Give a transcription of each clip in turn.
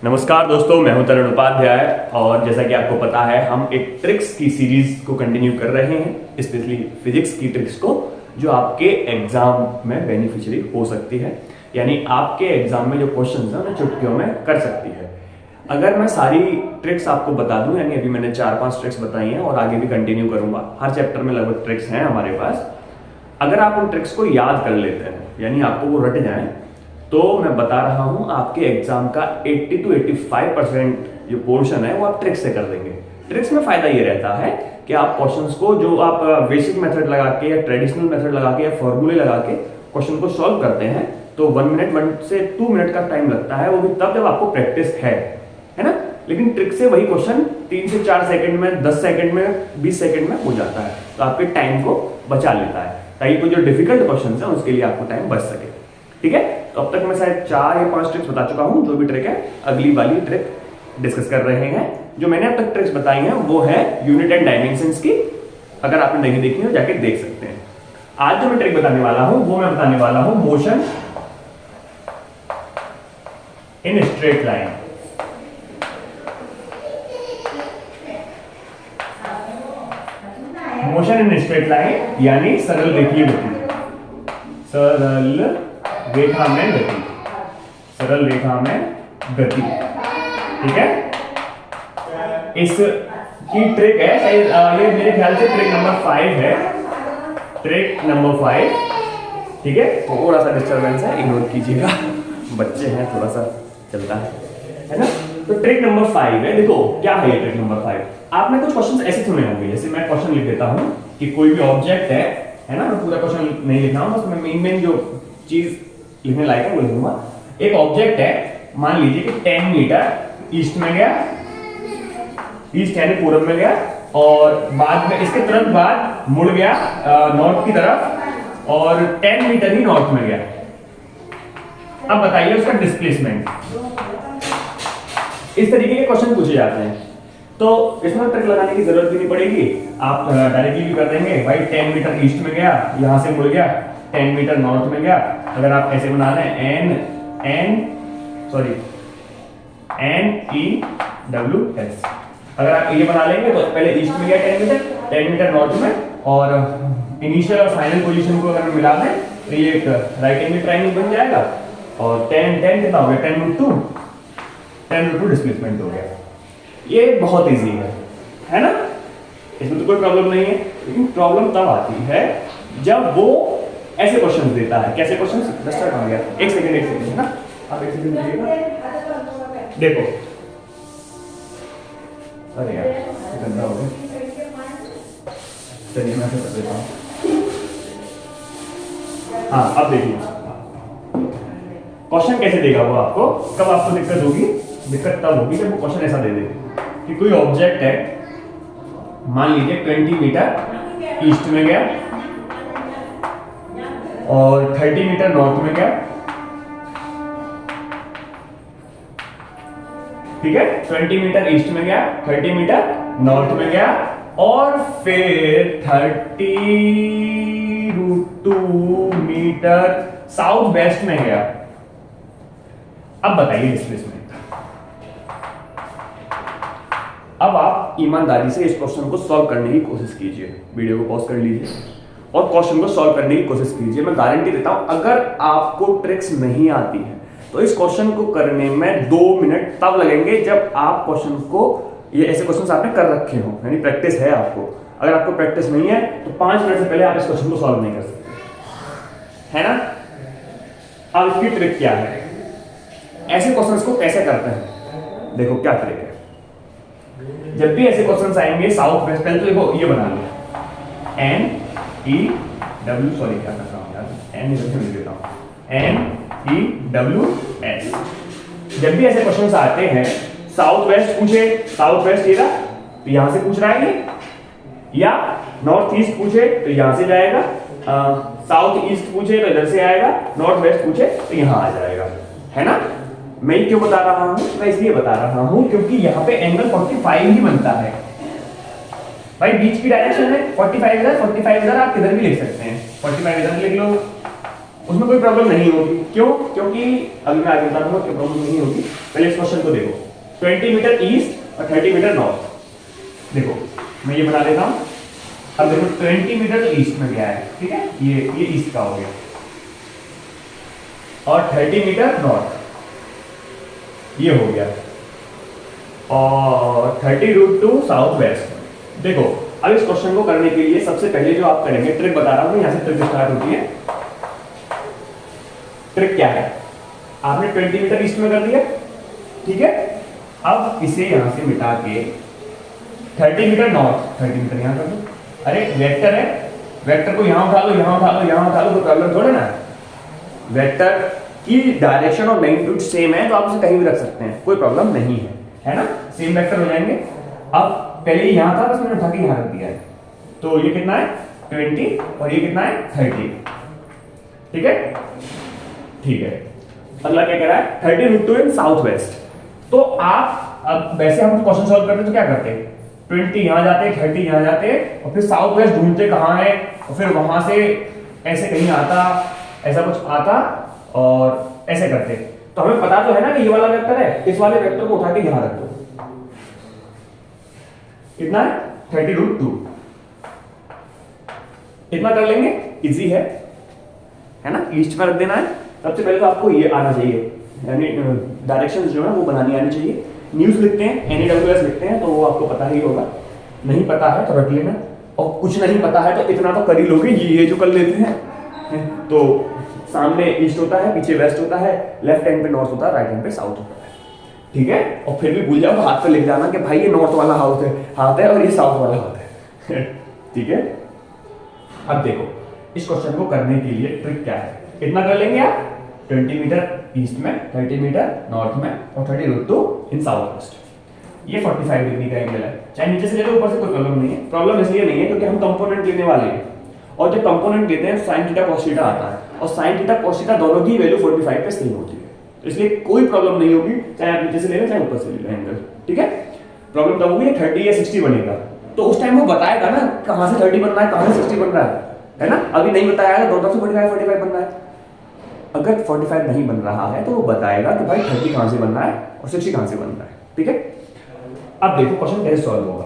नमस्कार दोस्तों, मैं हूं तरुण उपाध्याय और जैसा कि आपको पता है हम एक ट्रिक्स की सीरीज को कंटिन्यू कर रहे हैं, स्पेशली फिजिक्स की ट्रिक्स को जो आपके एग्जाम में बेनिफिशियरी हो सकती है। यानी आपके एग्जाम में जो क्वेश्चंस हैं उन्हें चुटकियों में कर सकती है। अगर मैं सारी ट्रिक्स आपको बता दूं, यानी अभी मैंने 4-5 ट्रिक्स बताई हैं और आगे भी कंटिन्यू करूंगा। हर चैप्टर में लगभग ट्रिक्स हैं हमारे पास। अगर आप उन ट्रिक्स को याद कर लेते हैं, यानी आपको वो रट जाए, तो मैं बता रहा हूं आपके एग्जाम का 80 to 85% जो पोर्शन है वो आप ट्रिक्स से कर देंगे। ट्रिक्स में फायदा ये रहता है कि आप क्वेश्चंस को जो आप बेसिक मेथड लगा के या ट्रेडिशनल मेथड लगा के या फॉर्मूले लगा के क्वेश्चन को सॉल्व करते हैं तो 1 से 2 मिनट का टाइम लगता है, वो भी तब जब आपको प्रैक्टिस है ना। लेकिन ट्रिक से वही क्वेश्चन 3 से 4 सेकंड में, 10 सेकंड में, 20 सेकंड में हो जाता है, तो आपके टाइम को बचा लेता है ताकि कोई जो डिफिकल्ट क्वेश्चन है उसके लिए आपको टाइम बच सके। ठीक है, तो अब तक मैं शायद 4 या 5 ट्रिक्स बता चुका हूं। जो भी ट्रिक है अगली वाली ट्रिक डिस्कस कर रहे हैं। जो मैंने अब तक ट्रिक्स बताई हैं वो है यूनिट एंड डायमेंशंस की। अगर आपने नहीं देखी हो जाके देख सकते हैं। आज जो मैं ट्रिक बताने वाला हूं वो मैं बताने वाला हूं motion in straight line. Motion in straight line यानी सरल रेखीय गति, सरल रेखा में गति, सरल रेखा में गति। ठीक है, इस की ट्रिक है, ये मेरे ख्याल से ट्रिक नंबर 5 है, ट्रिक नंबर 5। ठीक है, थोड़ा सा डिस्टरबेंस है, इग्नोर कीजिएगा, बच्चे हैं, थोड़ा सा चलता है ना। तो ट्रिक नंबर 5 है। देखो क्या है ये ट्रिक नंबर 5। आपने कुछ क्वेश्चंस ऐसे सुने होंगे, जैसे मैं क्वेश्चन लिख देता हूं कि कोई भी ऑब्जेक्ट है ना। मैं पूरा क्वेश्चन नहीं लिख रहा हूं, बस मैं मेन जो चीज लिखने लायक है वो लिखूंगा। एक ऑब्जेक्ट है, मान लीजिए कि 10 मीटर ईस्ट में गया, ईस्ट यानी पूरब में गया, और बाद में इसके तुरंत बाद मुड़ गया नॉर्थ की तरफ और 10 मीटर ही नॉर्थ में गया। अब बताइए उसका डिस्प्लेसमेंट। इस तरीके के क्वेश्चन पूछे जाते हैं, तो इसमें ट्रिक लगाने की जरूरत भी नहीं पड़ेगी। आप डायरेक्टली भी कर देंगे। भाई 10 मीटर ईस्ट में गया, यहां से मुड़ गया, 10 मीटर नॉर्थ में गया। अगर आप ऐसे बना रहे हैं NEWS, अगर आप ये बना लेंगे तो पहले ईस्ट में गया 10 मीटर नॉर्थ में, और इनिशियल और फाइनल पोजीशन को अगर मिला दें तो ये एक राइट एंगल ट्रायंगल बन जाएगा। और 10 कितना हो गया, 10√2 डिस्प्लेसमेंट हो गया। ये बहुत इजी है ना, इसमें तो कोई प्रॉब्लम नहीं है। लेकिन प्रॉब्लम तब आती है जब वो ऐसे क्वेश्चन देता है। कैसे क्वेश्चन? डस्टर कहां गया? एक सेकंड ना, आप एक सेकंड दीजिएगा। देखो, अरे यार गंदा हो गया, चलिए मैं ऐसे कर देता हूं। हाँ, अब देखिए क्वेश्चन कैसे देगा वो आपको। कब आपको दिक्कत होगी? दिक्कत तब होगी जब वो क्वेश्चन ऐसा दे दे कि कोई ऑब्जेक्ट है, मान लीजिए 20 मीटर ईस्ट में गया और 30 मीटर नॉर्थ में गया। ठीक है, 20 मीटर ईस्ट में गया, 30 मीटर नॉर्थ में गया, और फिर 30√2 मीटर साउथ वेस्ट में गया। अब बताइए डिस्प्लेसमेंट। अब आप ईमानदारी से इस क्वेश्चन को सॉल्व करने की कोशिश कीजिए। वीडियो को पॉज कर लीजिए और क्वेश्चन को सॉल्व करने की कोशिश कीजिए। मैं गारंटी देता हूं, अगर आपको ट्रिक्स नहीं आती है तो इस क्वेश्चन को करने में 2 मिनट तब लगेंगे जब आप क्वेश्चन को, ये ऐसे क्वेश्चन आपने कर रखे हो, यानी प्रैक्टिस है आपको। अगर आपको प्रैक्टिस नहीं है तो 5 मिनट से पहले आप इस क्वेश्चन को सॉल्व नहीं कर सकते, है ना। अब इसकी ट्रिक क्या है, ऐसे क्वेश्चंस को कैसे करते हैं? देखो क्या ट्रिक है। जब भी ऐसे क्वेश्चंस आएंगे साउथ वेस्ट, पहले तो देखो ये बना लो NEW, सॉरी क्या कर रहा हूं यार, NEW लिख देता हूं, NEWS। जब भी ऐसे क्वेश्चंस आते हैं, साउथ वेस्ट पूछे, साउथ वेस्ट ये रहा तो यहां से पूछ रहा है ये, या नॉर्थ ईस्ट पूछे तो यहां से जाएगा, साउथ ईस्ट पूछे तो इधर से आएगा, नॉर्थ वेस्ट पूछे तो यहां आ जाएगा, है ना। मैं क्यों बता रहा हूं? मैं इसलिए बता रहा हूं क्योंकि यहां पे एंगल 45 ही बनता है। भाई बीच की डायरेक्शन है 45 इधर, 45 इधर, आप किधर भी लिख सकते हैं। 45 इधर लिख लो, उसमें कोई प्रॉब्लम नहीं होगी। क्यों? क्योंकि अभी मैं आगे बताऊंगा क्यों प्रॉब्लम नहीं होगी। पहले इस क्वेश्चन को देखो, 20 मीटर ईस्ट और 30 मीटर नॉर्थ। देखो मैं ये बना देता हूं। अब देखो 20 मीटर तो ईस्ट में गया है, ठीक है, ये ईस्ट का हो गया, और 30 मीटर नॉर्थ ये हो गया, और 30√2 साउथ वेस्ट। देखो अब इस क्वेश्चन को करने के लिए सबसे पहले जो आप करेंगे, ट्रिक बता रहा हूं, यहां से ट्रिक स्टार्ट होती है। ट्रिक क्या है? आपने 20 मीटर ईस्ट में कर दिया, ठीक है। अब इसे यहां से मिटा के 30 मीटर नॉर्थ, 30 मीटर यहां कर दो। अरे वेक्टर है, वेक्टर को यहां उठा लो, यहां उठा लो, यहां उठा लो, तो प्रॉब्लम थोड़ा ना। वेक्टर की डायरेक्शन और मैग्नीट्यूड सेम है तो आप उसे कहीं भी रख सकते हैं, कोई प्रॉब्लम नहीं है ना, सेम वेक्टर हो जाएंगे। अब पहले यहां था, बस मैंने उठा के यहां रख दिया है, तो ये कितना है 20 और ये कितना है 30, ठीक है। ठीक है, अगला क्या कह रहा है 30√2 इन साउथ वेस्ट। तो आप अब वैसे हम क्वेश्चन सॉल्व करते तो क्या करते, 20 यहां जाते, 30 यहां जाते, और फिर साउथ वेस्ट ढूंढते कहां है, और फिर वहां से ऐसे कहीं आता, ऐसा कुछ आता और ऐसे करते। तो हमें पता तो है ना कि ये वाला वेक्टर है, इस वाले वेक्टर को उठा के यहां रख दो। कितना है 30√2, इतना कर लेंगे, इजी है ना। ईस्ट में रख देना है। सबसे पहले तो आपको ये आना चाहिए, यानी डायरेक्शंस जो है वो बनानी आनी चाहिए। न्यूज लिखते हैं, NEWS लिखते हैं, तो वो आपको पता ही होगा। नहीं पता है तो रख लेना, और कुछ नहीं पता है तो इतना तो कर ही लोगे, ये जो कर लेते हैं। तो सामने ईस्ट होता है, पीछे वेस्ट होता है, लेफ्ट हैंड पे नॉर्थ होता है, राइट हैंड पे साउथ होता है, ठीक है। और फिर भी भूल जाओ हाथ पे लिख जाना कि भाई ये नॉर्थ वाला हाथ है और ये साउथ वाला हाथ है, ठीक है। अब देखो इस क्वेश्चन को करने के लिए ट्रिक क्या है, कितना कर लेंगे आप, 20 मीटर ईस्ट में, 30 मीटर नॉर्थ में, और 30√2 इन साउथ वेस्ट। ये 45 डिग्री का एंगल है, चाहे नीचे से ले लो ऊपर से कोई प्रॉब्लम नहीं है। प्रॉब्लम इसलिए नहीं है क्योंकि हम कंपोनेंट लेने वाले हैं, और जब कंपोनेंट लेते हैं साइन थीटा कॉस थीटा आता है, और साइन थीटा कॉस थीटा दोनों की वैल्यू 45 पे सेम होती है, तो इसलिए कोई प्रॉब्लम नहीं होगी, चाहे आप नीचे से ले लो चाहे ऊपर से ले लो एंगल, ठीक है। प्रॉब्लम तब होगी 30 या 60 बनेगा, तो उस टाइम वो बताएगा ना कहां से 30 बन रहा है, कहां से 60 बन रहा है ना। अभी नहीं बताया तो दोनों से 45 बन रहा है। अगर 45 नहीं बन रहा है तो वो बताएगा कि भाई 30 कहां से बन रहा है और 60 कहां से बन रहा है, ठीक है। अब देखो क्वेश्चन कैसे सॉल्व होगा।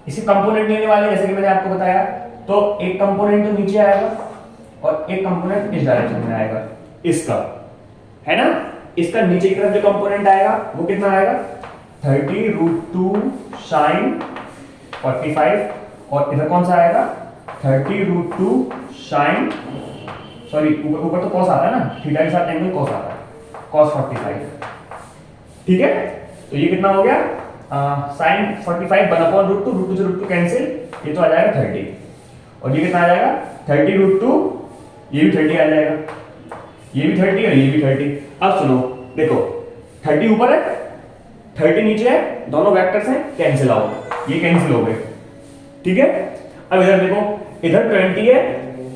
इसी कंपोनेंट लेने वाले, जैसे कि मैंने आपको बताया, तो एक कंपोनेंट तो नीचे आएगा और एक कंपोनेंट इस डायरेक्शन में आएगा, इसका है ना। इसका नीचे की तरफ जो कंपोनेंट आएगा वो कितना आएगा 30√2 sin 45, और इधर कौन सा आएगा 30√2 sin, सॉरी ऊपर तो cos आता है ना, थीटा के साथ एंगल cos आता है, cos 45, ठीक है। तो ये कितना हो गया sin 45 1/√2, √2 से √2 कैंसिल, ये तो आ जाएगा 30, और ये कितना आ जाएगा 30√2, ये भी 30 आ जाएगा, ये भी 30 और ये भी 30। अब सुनो देखो 30 ऊपर है 30 नीचे है, दोनों वेक्टर्स हैं, कैंसिल आउट, ये कैंसिल हो गए, ठीक है। अब इधर देखो, इधर 20 है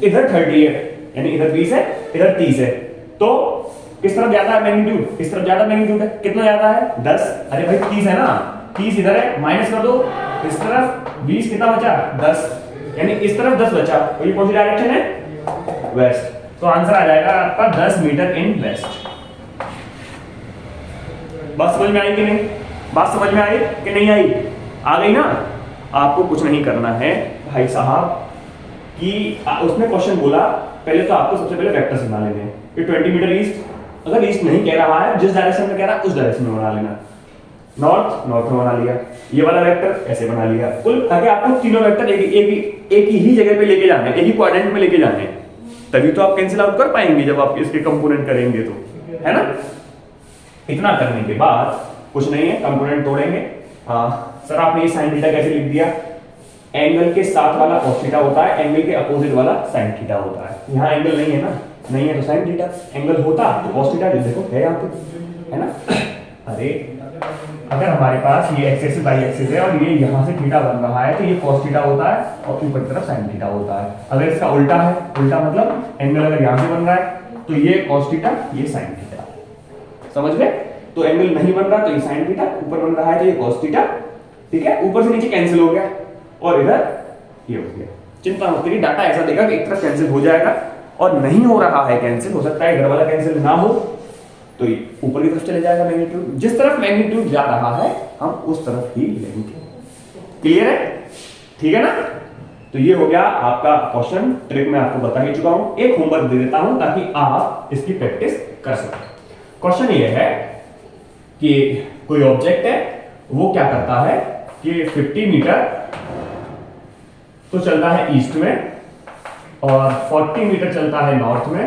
इधर 30 है, यानी इधर 20 है इधर 30 है, तो किस तरफ ज्यादा है मैग्नीट्यूड, इस तरफ ज्यादा मैग्नीट्यूड है। कितना ज्यादा है 10, अरे भाई 30 है ना, 30 इधर है, माइनस कर दो इस तरफ, 20 कितना बचा 10, यानी इस तरफ 10 बचा, और ये कौन सी डायरेक्शन है वेस्ट, तो आंसर आ जाएगा आपका 10 मीटर इन वेस्ट। बात समझ में आई कि नहीं, बात समझ में आई कि नहीं आई, आ गई ना। आपको कुछ नहीं करना है भाई साहब, कि उसने क्वेश्चन बोला, पहले तो आपको सबसे पहले वेक्टर्स बना लेने हैं। ये 20 मीटर ईस्ट, अगर ईस्ट नहीं कह रहा है, जिस डायरेक्शन में कह रहा है उस डायरेक्शन में बना लेना। नॉर्थ नॉर्थ में बना लिया, ये वाला वेक्टर ऐसे बना लिया। कुल आगे आपको तीनों वेक्टर एक ही जगह पे लेके जाने, एक ही क्वाड्रेंट में लेके जाने, तभी तो आप कैंसिल आउट कर पाएंगे जब आप इसके कंपोनेंट करेंगे तो, है ना। इतना करने के बाद कुछ नहीं है, कंपोनेंट तोड़ेंगे। सर आपने ये साइन थीटा कैसे लिख दिया, एंगल के साथ वाला cos थीटा होता है, एंगल के अपोजिट वाला sin थीटा होता है। यहाँ एंगल नहीं है ना, नहीं है तो sin थीटा, एंगल होता तो cos थीटा, देखो है यहाँ पे, है ना। अरे अगर हमारे पास ये एक्सिस से बाई एक्सिस है और ये यहाँ से थीटा बन रहा है तो ये cos थीटा होता है और ऊपर की तरफ sin थीटा होता है। अगर इसका उल्टा है, उल्टा मतलब एंगल अगर यहाँ से बन रहा है तो ये cos थीटा, ये sin थीटा, समझ गए। तो एंगल नहीं बन रहा तो ये sin थीटा, ऊपर बन रहा है तो ये cos थीटा, ठीक है। ऊपर से नीचे कैंसिल हो गया और इधर ये हो गया। चिंता मत करिए, डाटा ऐसा देगा कि एक तरफ कैंसिल हो जाएगा और नहीं हो रहा है कैंसिल, हो सकता है इधर वाला कैंसिल ना हो तो ये ऊपर की तरफ चले जाएगा मैग्नीट्यूड। जिस तरफ मैग्नीट्यूड जा रहा है हम उस तरफ ही लेंगे। क्लियर है? ठीक है ना? तो ये हो गया आपका क्वेश्चन। ट्रिक मैं आपको बता ही चुका हूं, एक होमवर्क दे देता हूं ताकि आप इसकी प्रैक्टिस कर सकें। क्वेश्चन ये है कि कोई ऑब्जेक्ट है, वो क्या करता है कि 50 मीटर तो चलता है ईस्ट में और 40 मीटर चलता है नॉर्थ में,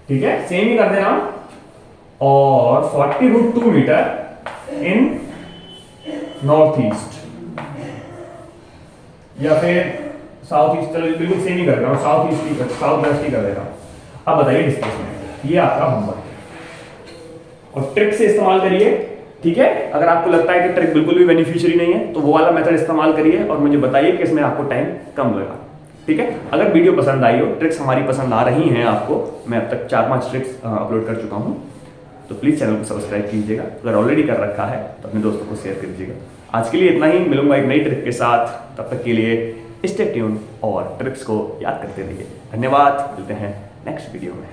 ठीक है, सेम ही कर दे रहा हूं, और 40√2 मीटर इन नॉर्थ ईस्ट या फिर साउथ ईस्ट, चलो बिल्कुल सेम ही कर रहा हूं, साउथ ईस्ट ही, साउथ वेस्ट ही कर दे रहा हूं। अब बताइए डिस्प्लेसमेंट, ये आपका होमवर्क है और ट्रिक से इस्तेमाल करिए, ठीक है। अगर आपको लगता है कि ट्रिक बिल्कुल भी बेनिफिशियरी नहीं है तो वो वाला मेथड इस्तेमाल करिए और मुझे बताइए कि इसमें आपको टाइम कम लगा, ठीक है। अगर वीडियो पसंद आई हो, ट्रिक्स हमारी पसंद आ रही हैं आपको, मैं अब तक 4-5 ट्रिक्स अपलोड कर चुका हूं, तो प्लीज चैनल को सब्सक्राइब कीजिएगा। अगर ऑलरेडी कर रखा है तो अपने दोस्तों को शेयर कर दीजिएगा। आज के लिए इतना ही, मिलूंगा एक नई ट्रिक के साथ, तब तक के लिए स्टे ट्यून और ट्रिक्स को याद करते रहिए। धन्यवाद, मिलते हैं नेक्स्ट वीडियो में।